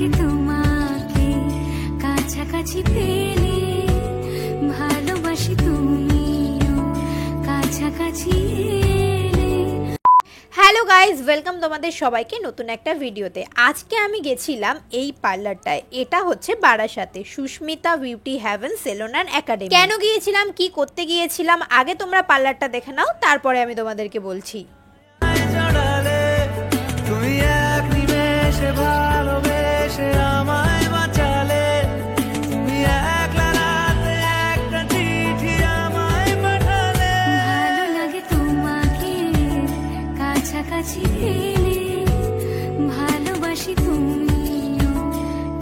লাগে তোমাকে কাছাকাছি পেলে, ভালোবাসি তুমিও কাছাকাছি এলে। হ্যালো গাইজ, ওয়েলকাম তোমাদের সবাইকে নতুন একটা ভিডিওতে। আজকে আমি গেছিলাম এই পার্লারটায়, এটা হচ্ছে বারাসাতে Susmita beauty heaven salon and academy. কেন গিয়েছিলাম, কি করতে গিয়েছিলাম, আগে তোমরা পার্লারটা দেখে নাও, তারপরে আমি তোমাদেরকে বলছি। কাছাকাছি এলে, ভালোবাসি তুমিও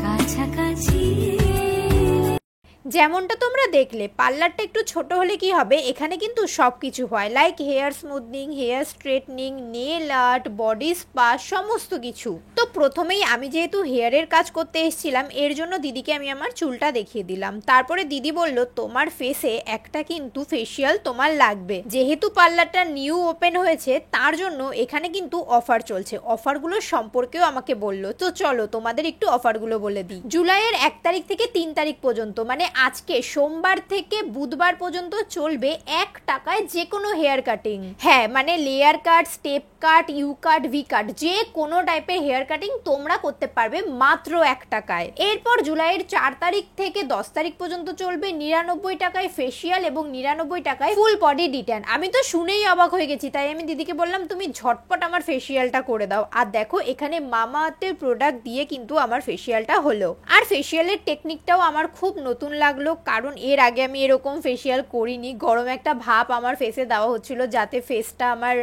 কাছাকাছি এলে। যেমনটা তোমরা দেখলে পার্লারটা একটু ছোট হলে কি হবে, এখানে কিন্তু সব কিছু হয়, like hair smoothening, hair straightening, nail art, body spa, সমস্ত কিছু। তো প্রথমেই আমি যেহেতু হেয়ারের কাজ করতে এসেছিলাম, এর জন্য দিদিকে আমি আমার চুলটা দেখিয়ে দিলাম। তারপরে দিদি বলল তোমার ফেসে একটা কিন্তু ফেসিয়াল তোমার লাগবে। যেহেতু পার্লারটা নিউ ওপেন হয়েছে, তার জন্য এখানে কিন্তু অফার চলছে। অফারগুলো সম্পর্কেও আমাকে বলল। তো চলো তোমাদের একটু অফারগুলো বলে দিই। জুলাইয়ের 1 তারিখ থেকে 3 তারিখ পর্যন্ত, মানে আজকে সোমবার থেকে বুধবার পর্যন্ত চলবে 1 টাকায় যে কোনো হেয়ার কাটিং। হ্যাঁ, মানে layer cut, step cut, U cut, V cut, যে কোনো টাইপের হেয়ার কাটিং তোমরা করতে পারবে মাত্র 1 টাকায়। এরপর জুলাইয়ের 4 তারিখ থেকে 10 তারিখ পর্যন্ত চলবে 99 টাকায় ফেসিয়াল এবং 99 টাকায় ফুল বডি ডিট্যান। আমি তো শুনেই অবাক হয়ে গেছি, তাই আমি দিদিকে বললাম তুমি ঝটপট আমার ফেসিয়ালটা করে দাও। আর দেখো এখানে মামা আর্থের প্রোডাক্ট দিয়ে কিন্তু আমার ফেসিয়ালটা হলো। আর ফেসিয়ালের টেকনিকটাও আমার খুব নতুন লাগলো, কারণ এর আগে আমি এরকম ফেসিয়াল করিনি। গরম একটা ভাপ আমার ফেসে দেওয়া হচ্ছিল, যাতে ফেসটা আমার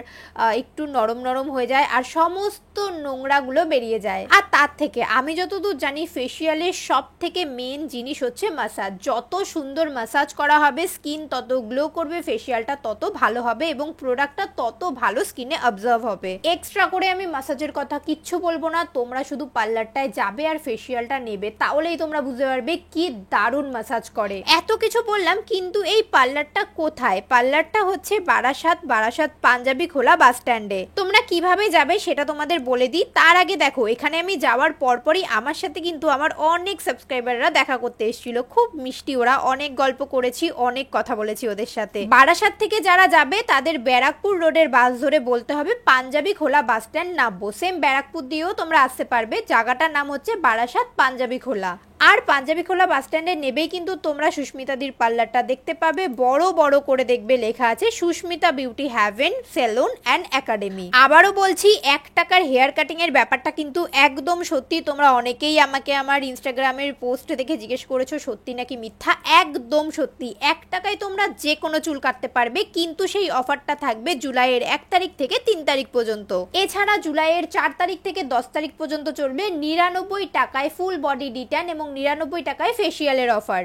একটু নরম নরম হয়ে যায় আর সমস্ত নোংরাগুলো বেরিয়ে যায়। আর তার থেকে আমি যতদূর জানি ফেসিয়ালের সব থেকে মেন জিনিস হচ্ছে মাসাজ। যত সুন্দর মাসাজ করা হবে স্কিন তত গ্লো করবে, ফেসিয়ালটা তত ভালো হবে এবং প্রোডাক্টটা তত ভালো স্কিনে অবজার্ভ হবে। এক্সট্রা করে আমি মাসাজের কথা কিচ্ছু বলবো না, তোমরা শুধু পার্লারটায় যাবে আর ফেসিয়ালটা নেবে, তাহলেই তোমরা বুঝতে পারবে কি দারুণ মাসাজ করে। এত কিছু বললাম, কিন্তু এই পার্লারটা কোথায়? পার্লারটা হচ্ছে বারাসাত পাঞ্জাবি খোলা বাস স্ট্যান্ডে। তোমরা কিভাবে যাবে সেটা তোমাদের বলে দিই। তার আগে দেখো, এখানে আমি যাওয়ার পরপরই আমার সাথে কিন্তু আমার অনেক সাবস্ক্রাইবাররা দেখা করতে এসেছিল। খুব মিষ্টি ওরা, অনেক গল্প করেছি, অনেক কথা বলেছি ওদের সাথে। বারাসাত থেকে যারা যাবে তাদের ব্যারাকপুর রোডের বাস ধরে বলতে হবে পাঞ্জাবি খোলা বাস স্ট্যান্ড নামবো। সেম ব্যারাকপুর দিয়েও তোমরা আসতে পারবে, জায়গাটার নাম হচ্ছে বারাসাত পাঞ্জাবি খোলা। আর পাঞ্জাবি খোলা বাস স্ট্যান্ডে নেবেই কিন্তু তোমরা সুস্মিতাদির পার্লারটা দেখতে পাবে। বড় বড় করে দেখবে লেখা আছে Susmita beauty heaven salon and academy. আবারও বলছি, 1 টাকার হেয়ার কাটিং এর ব্যাপারটা কিন্তু একদম সত্যি। তোমরা অনেকেই আমাকে আমার ইনস্টাগ্রামের পোস্ট দেখে জিজ্ঞেস করেছো সত্যি নাকি মিথ্যা। একদম সত্যি, 1 টাকায় তোমরা যে কোনো চুল কাটতে পারবে, কিন্তু সেই অফারটা থাকবে জুলাইয়ের 1 তারিখ থেকে 3 তারিখ পর্যন্ত। এছাড়া জুলাইয়ের 4 তারিখ থেকে 10 তারিখ পর্যন্ত চলবে 99 টাকায় ফুল বডি ডিট্যান এবং 99 টাকায় ফেসিয়ালের অফার।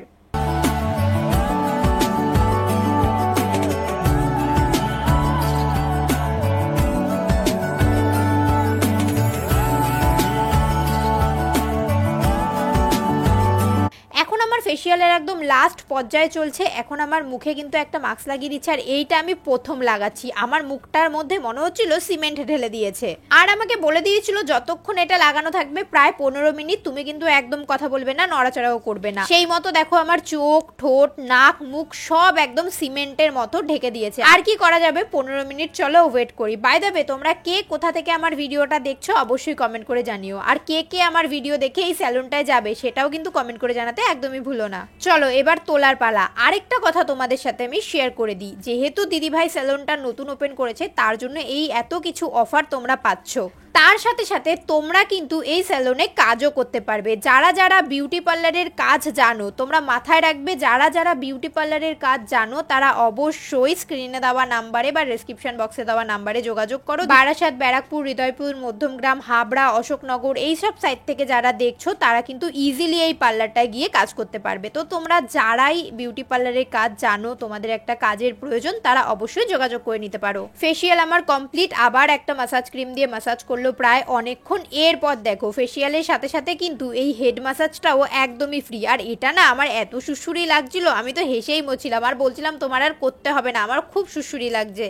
এখন আমার ফেসিয়ালের একদম লাস্ট পর্যায়ে চলছে। এখন আমার মুখে কিন্তু একটা মাস্ক লাগিয়ে দিচ্ছে, আর এইটা আমি প্রথম লাগাচ্ছি। আমার মুখটার মধ্যে মনে হচ্ছিল সিমেন্ট ঢেলে দিয়েছে। আর আমাকে বলে দিয়েছিল যতক্ষণ এটা লাগানো থাকবে প্রায় 15 মিনিট তুমি কিন্তু একদম কথা বলবে না, নড়াচড়াও করবে না। সেই মতো দেখো আমার চোখ, ঠোঁট, নাক, মুখ সব একদম সিমেন্টের মতো ঢেকে দিয়েছে। আর কি করা যাবে, 15 মিনিট চলো ওয়েট করি। বাই দ্য ওয়ে, তোমরা কে কোথা থেকে আমার ভিডিওটা দেখছো অবশ্যই কমেন্ট করে জানিও। আর কে কে আমার ভিডিও দেখে এই স্যালুনটায় যাবে সেটাও কিন্তু কমেন্ট করে জানাতে একদমই ভুলো না। চলো এবার তোলার পালা। আরেকটা কথা তোমাদের সাথে আমি শেয়ার করে দিই, যেহেতু দিদিভাই স্যালুনটা নতুন ওপেন করেছে, তার জন্য এই এত কিছু অফার তোমরা পাচ্ছ। তার সাথে সাথে তোমরা কিন্তু এই স্যালুনে কাজও করতে পারবে। যারা যারা বিউটি পার্লারের কাজ জানো, তোমরা মাথায় রাখবে, যারা যারা বিউটি পার্লারের কাজ জানো তারা অবশ্যই স্ক্রিনে দেওয়া নাম্বারে বা ডেসক্রিপশন বক্সে দেওয়া নাম্বারে যোগাযোগ করো। বারাসাত, ব্যারাকপুর, হৃদয়পুর, মধ্যমগ্রাম, হাবড়া, অশোকনগর এইসব সাইট থেকে যারা দেখছো তারা কিন্তু ইজিলি এই পার্লারটায় গিয়ে কাজ করতে পারবে। তো তোমরা যারাই বিউটি পার্লারের কাজ জানো, তোমাদের একটা কাজের প্রয়োজন, তারা অবশ্যই যোগাযোগ করে নিতে পারো। ফেসিয়াল আমার কমপ্লিট, আবার একটা মাসাজ ক্রিম দিয়ে মাসাজ করলো প্রায় অনেকক্ষণ। এরপর দেখো ফেসিয়ালের সাথে সাথে কিন্তু এই হেড মাসাজটাও একদমই ফ্রি। আর এটা না আমার এত সুড়সুড়ি লাগছিল, আমি তো হেসেই মরছিলাম আর বলছিলাম তোমার আর করতে হবে না, আমার খুব সুড়সুড়ি লাগছে।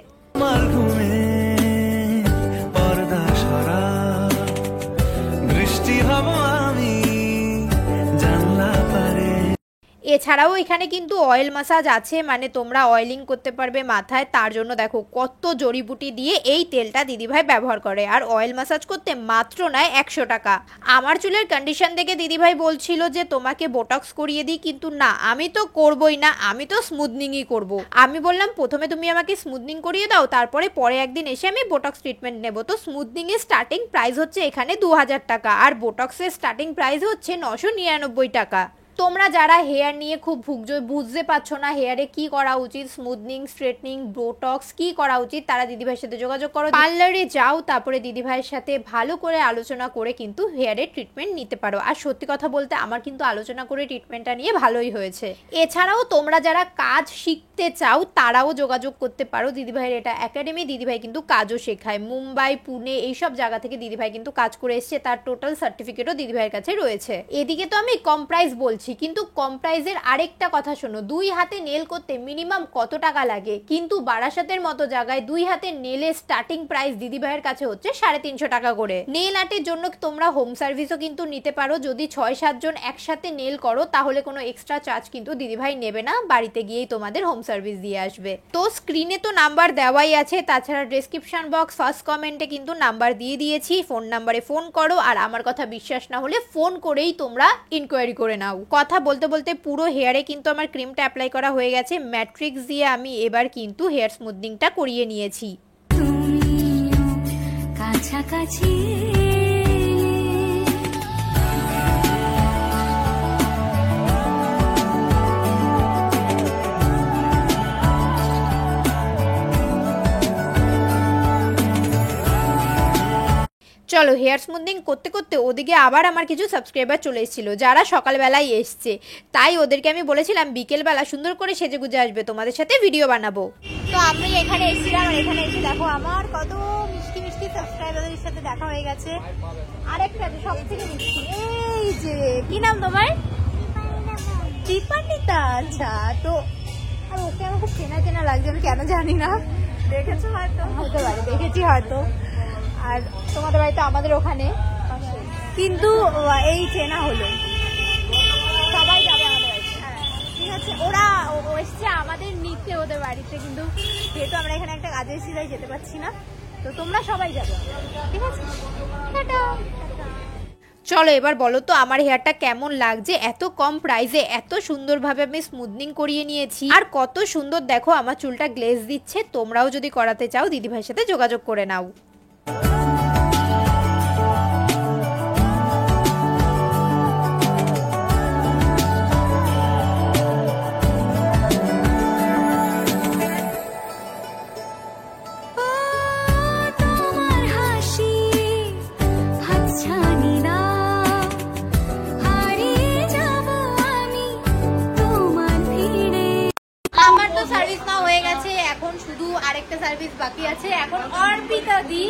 বৃষ্টি হব আমি এছাড়াও এখানে কিন্তু অয়েল ম্যাসাজ আছে, মানে তোমরা অয়েলিং করতে পারবে মাথায়, তার জন্য দেখো কত জড়িবুটি দিয়ে এই তেলটা দিদিভাই ব্যবহার করে। আর অয়েল ম্যাসাজ করতে মাত্র নেয় 100 টাকা। আমার চুলের কন্ডিশন দেখে দিদিভাই বলছিল যে তোমাকে বোটক্স করিয়ে দিই, কিন্তু না, আমি তো করবই না, আমি তো স্মুথনিংই করব। আমি বললাম প্রথমে তুমি আমাকে স্মুথনিং করিয়ে দাও, তারপরে পরে একদিন এসে আমি বোটক্স ট্রিটমেন্ট নেব। তো স্মুথনিং এর স্টার্টিং প্রাইস হচ্ছে এখানে 2000 টাকা, আর বোটক্সের স্টার্টিং প্রাইস হচ্ছে 999 টাকা। তোমরা যারা হেয়ার নিয়ে খুব বুঝতে পারছো না হেয়ারে কি করা উচিত, স্মুথনিং, স্ট্রেটনিং, বোটক্স কি করা উচিত, তারা দিদিভাইয়ের সাথে যোগাযোগ করো, পার্লারে যাও, তারপরে দিদিভাইয়ের সাথে ভালো করে আলোচনা করে কিন্তু হেয়ারের ট্রিটমেন্ট নিতে পারো। আর সত্যি কথা বলতে আমার কিন্তু আলোচনা করে ট্রিটমেন্টটা নিয়ে ভালোই হয়েছে। এছাড়াও তোমরা যারা কাজ শিখতে চাও তারাও যোগাযোগ করতে পারো, দিদিভাইয়ের এটা একাডেমি, দিদিভাই কিন্তু কাজও শেখায়। মুম্বাই, পুনে এইসব জায়গা থেকে দিদিভাই কিন্তু কাজ করে এসছে, তার টোটাল সার্টিফিকেটও দিদিভাইয়ের কাছে রয়েছে। এদিকে তো আমি কম প্রাইস বলছি, কিন্তু কম প্রাইসের আরেকটা কথা শোনো, 2 হাতে নেল করতে মিনিমাম কত টাকা লাগে, কিন্তু বারাসাতের মতো জায়গায় 2 হাতে নেলের স্টার্টিং প্রাইস দিদিভাইয়ের কাছে হচ্ছে 350 টাকা করে। নেল আর্টের জন্য তোমরা হোম সার্ভিসও কিন্তু নিতে পারো, যদি 6-7 জন একসাথে নেল করো তাহলে কোনো এক্সট্রা চার্জ কিন্তু দিদিভাই নেবে না, বাড়িতে গিয়েই তোমাদের হোম সার্ভিস দিয়ে আসবে। তো স্ক্রিনে তো নাম্বার দেওয়াই আছে, তাছাড়া ডেসক্রিপশন বক্স ফার্স্ট কমেন্টে কিন্তু নাম্বার দিয়ে দিয়েছি, ফোন নাম্বারে ফোন করো, আর আমার কথা বিশ্বাস না হলে ফোন করেই তোমরা ইনকোয়ারি করে নাও। কথা বলতে বলতে পুরো হেয়ারে কিন্তু আমার ক্রিমটা অ্যাপ্লাই করা হয়ে গেছে, ম্যাট্রিক্স দিয়ে আমি এবার কিন্তু হেয়ার স্মুথনিংটা করিয়ে নিয়েছি। তুমিও কাছাকাছি চলো হেয়ার স্মুথনিং করতে করতে ওদিকে আবার আমার কিছু সাবস্ক্রাইবার চলে এসেছিল, যারা সকালবেলায় এসছে, তাই ওদেরকে আমি বলেছিলাম বিকেলবেলা সুন্দর করে সেজে গুজে আসবে, তোমাদের সাথে ভিডিও বানাবো। তো আমি এখানে এসেছিলাম, আর এখানে এসে দেখো আমার কত মিষ্টি মিষ্টি সাবস্ক্রাইবারদের সাথে দেখা হয়ে গেছে। আরেকটা সব থেকে মিষ্টি, এই যে কি নাম তোমার? দীপান্বিতা। আচ্ছা, তো আর ওকে আমার খুব চেনা চেনা লাগছে, আমি কেন জানি না, দেখেছো হয়তো, হতে পারে দেখেছি হয়তো। আর তোমাদের বাড়িতে আমাদের ওখানে, কিন্তু এই চেনা হলো, সবাই যাবে আমাদের বাড়িতে। ঠিক আছে, ওরা এসছে আমাদের নিতে ওদের বাড়িতে, কিন্তু যেহেতু আমরা এখানে একটা কাজে এসেছি তাই যেতে পারছি না, তো তোমরা সবাই যাবে, ঠিক আছে, টাটা। চলো এবার বলো তো আমার হেয়ারটা কেমন লাগছে, এত কম প্রাইসে এত সুন্দরভাবে আমি স্মুথনিং করিয়ে নিয়েছি, আর কত সুন্দর দেখো আমার চুলটা গ্লেজ দিচ্ছে। তোমরাও যদি করাতে চাও দিদিভাইয়ের সাথে যোগাযোগ করে নাও। তোমার হাসি হাতছানি দাও, হারিয়ে যাব আমি তোমার ভিড়ে। আমার তো সার্ভিস না হয়ে গেছে, এখন শুধু আরেকটা সার্ভিস বাকি আছে, এখন অর্পিতা দি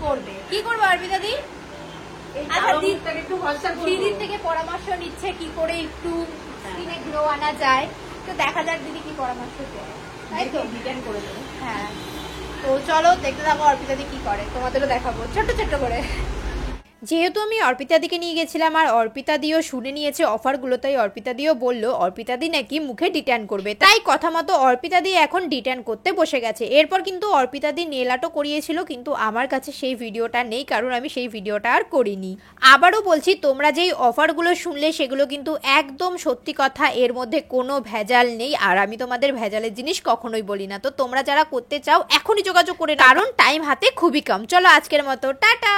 করবে। কি করবে অর্পিতা দি? আচ্ছা, দিদির থেকে পরামর্শ নিচ্ছে কি করে একটু স্কিনে গ্লো আনা যায়, তো দেখা যাক দিদি কি পরামর্শ দেয়, তাই তো রিটার্ন করে দেবো। হ্যাঁ, তো চলো দেখতে থাকো অর্পিতা দি কি করে, তোমাদেরও দেখাবো ছোট্ট ছোট্ট করে। যেহেতু আমি অর্পিতা দিকে নিয়ে গেছিলাম আর অর্পিতা দিও শুনে নিয়েছে অফারগুলো, তাই অর্পিতা দিও বললো অর্পিতা দি নাকি মুখে ডিটার্ন করবে, তাই কথা মতো অর্পিতা দি এখন ডিটার্ন করতে বসে গেছে। এরপর কিন্তু অর্পিতা দি নেল আর্টও করিয়েছিল, কিন্তু আমার কাছে সেই ভিডিওটা নেই, কারণ আমি সেই ভিডিওটা আর করিনি। আবারও বলছি, তোমরা যেই অফারগুলো শুনলে সেগুলো কিন্তু একদম সত্যি কথা, এর মধ্যে কোনো ভেজাল নেই, আর আমি তোমাদের ভেজালের জিনিস কখনোই বলি না। তো তোমরা যারা করতে চাও এখনই যোগাযোগ করে, কারণ টাইম হাতে খুবই কম। চলো আজকের মতো টাটা।